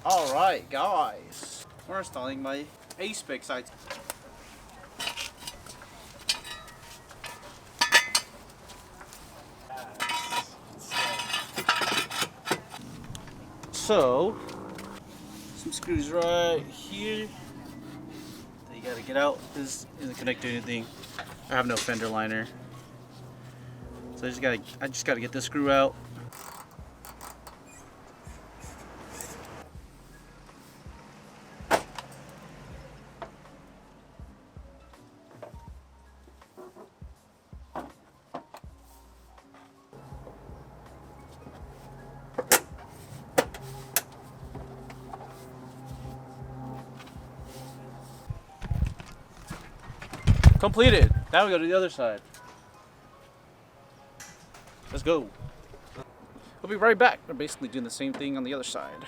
Alright guys, we're installing my Aspec sights. So, some screws right here that you gotta get out. This isn't connected to anything. I have no fender liner. So I just gotta get this screw out. Completed. Now we go to the other side. Let's go. We'll be right back. We're basically doing the same thing on the other side.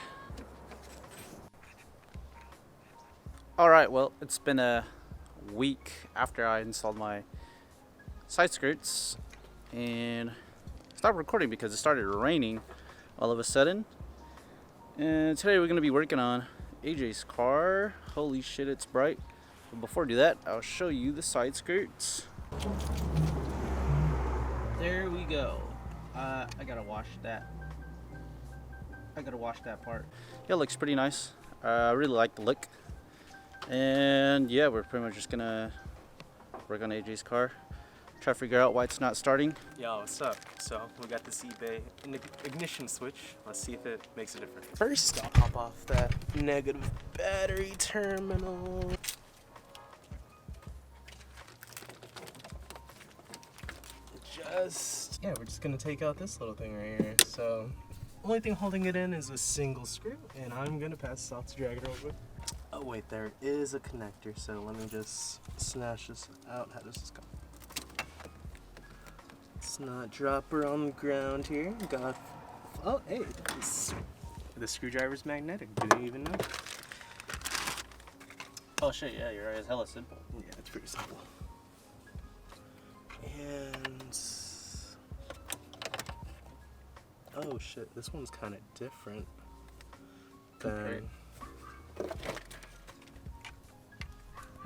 Alright, well, it's been a week after I installed my side skirts and stopped recording because it started raining all of a sudden. And today we're going to be working on AJ's car. Holy shit, it's bright. But before I do that, I'll show you the side skirts. There we go. I gotta wash that. I gotta wash that part. Yeah, it looks pretty nice. I really like the look. And yeah, we're pretty much just gonna work on AJ's car. Try to figure out why it's not starting. Yo, what's up? So we got this eBay ignition switch. Let's see if it makes a difference. First, I'll pop off that negative battery terminal. We're just gonna take out this little thing right here. So, only thing holding it in is a single screw, and I'm gonna pass this off to drag it over. Oh wait, there is a connector. So let me just snatch this out. How does this go? Let's not drop her on the ground here. Got. Oh hey, the screwdriver's magnetic. Didn't even know. Oh shit, yeah, you're right. It's hella simple. Yeah, it's pretty simple. And oh shit, this one's kind of different than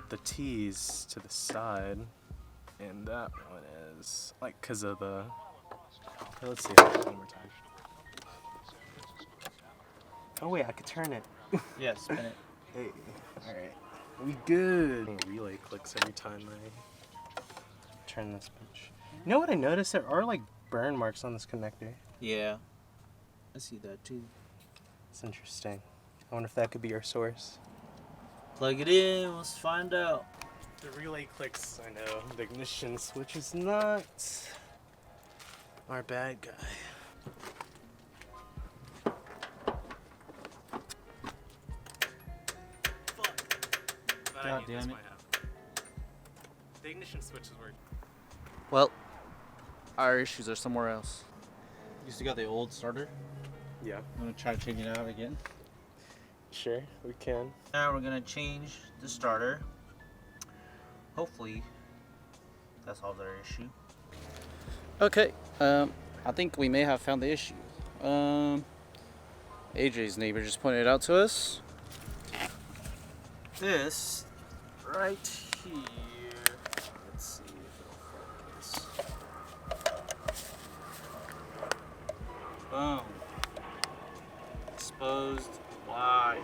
the T's to the side, and that one is like because of the. Let's see one more time. Oh wait, I could turn it. Yeah, spin it. Hey, all right, we good. Relay clicks every time I turn this pinch. You know what I noticed? There are like burn marks on this connector. Yeah, I see that too. It's interesting. I wonder if that could be our source. Plug it in, let's find out. The relay clicks, I know. The ignition switch is not our bad guy. Fuck. God damn it. The ignition switch is working. Well, our issues are somewhere else. You still got the old starter? Yeah. I'm gonna try to change it out again. Sure, we can. Now we're gonna change the starter. Hopefully that solves our issue. Okay, I think we may have found the issue. AJ's neighbor just pointed it out to us. This right here. Let's see if it'll focus. Boom. Exposed wires.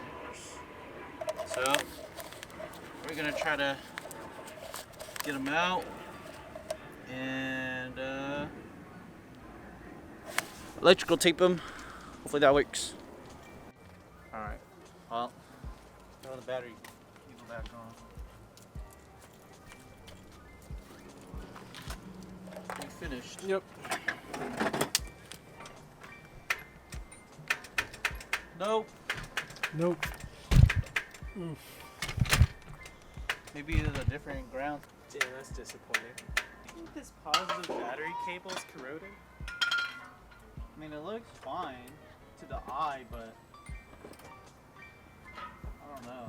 So we're gonna try to get them out and electrical tape them. Hopefully that works. All right. Well, throw the battery cable back on. We finished. Yep. Nope. Nope. Maybe it's a different ground. Damn, that's disappointing. Do you think this positive battery cable is corroded? I mean, it looks fine to the eye, but I don't know.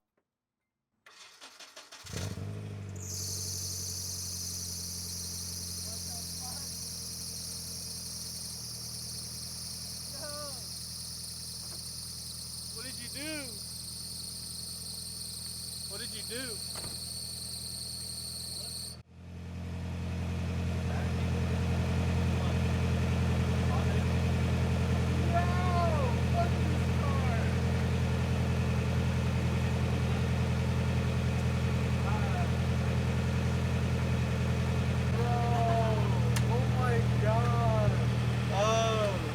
What did you do? What did you do?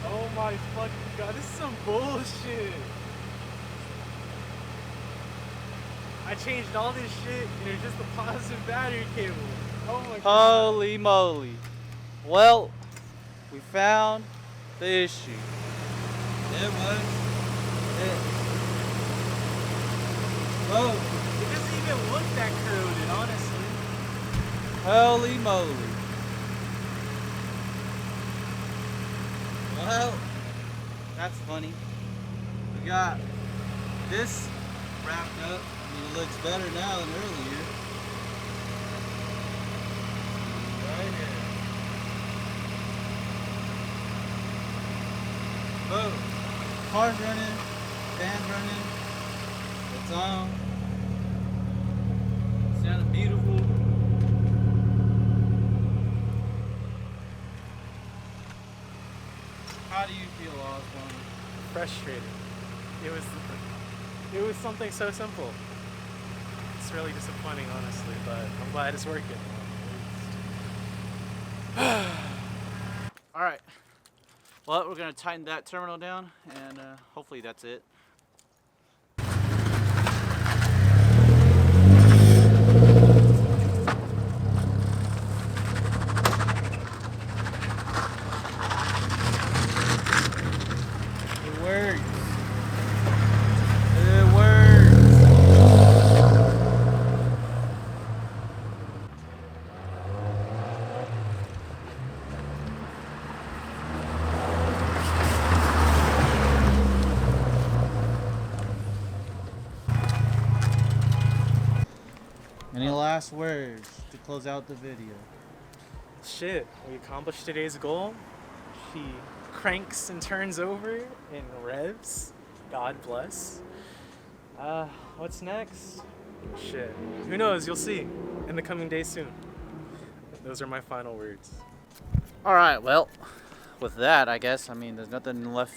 Oh my fucking god, this is some bullshit. I changed all this shit and it's just a positive battery cable. Oh my god. Holy moly. Well, we found the issue. It was it. Whoa. It doesn't even look that corroded, honestly. Holy moly. Well, that's funny. We got this wrapped up. I mean, it looks better now than earlier. Right here. Boom. Car's running, fan's running, it's on. Sounded beautiful. How do you feel, Osborne? Frustrated. It was something so simple. It's really disappointing, honestly, but I'm glad it's working. Alright. Well, we're going to tighten that terminal down, and hopefully that's it. It works. It works. Any last words to close out the video? Shit, we accomplished today's goal. She cranks and turns over and revs. God bless. What's next? Shit. Who knows? You'll see in the coming days soon. Those are my final words. Alright, well, with that, I guess, I mean, there's nothing left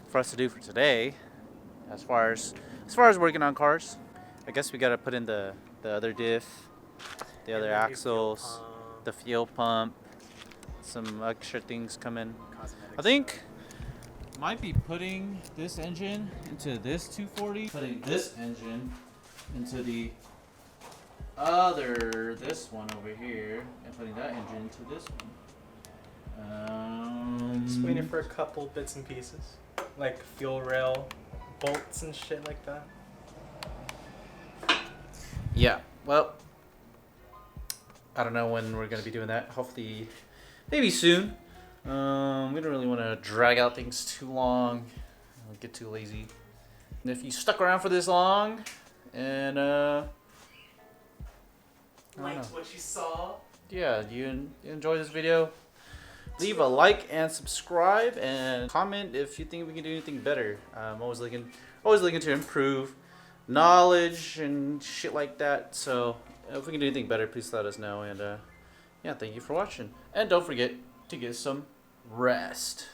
for us to do for today. As far as working on cars, I guess we gotta put in the other diff, the other axles, the fuel pump, some extra things coming. I think might be putting this engine into this 240, putting this engine into the this one over here, and putting that engine into this one. Just waiting for a couple bits and pieces, like fuel rail bolts and shit like that. Yeah, well, I don't know when we're going to be doing that. Hopefully, maybe soon. We don't really want to drag out things too long. I'll get too lazy. And if you stuck around for this long, and Liked what you saw. yeah, you enjoy this video, leave a like and subscribe and comment if you think we can do anything better. I'm always looking to improve knowledge and shit like that. So if we can do anything better, please let us know. And yeah, thank you for watching. And don't forget to get some rest.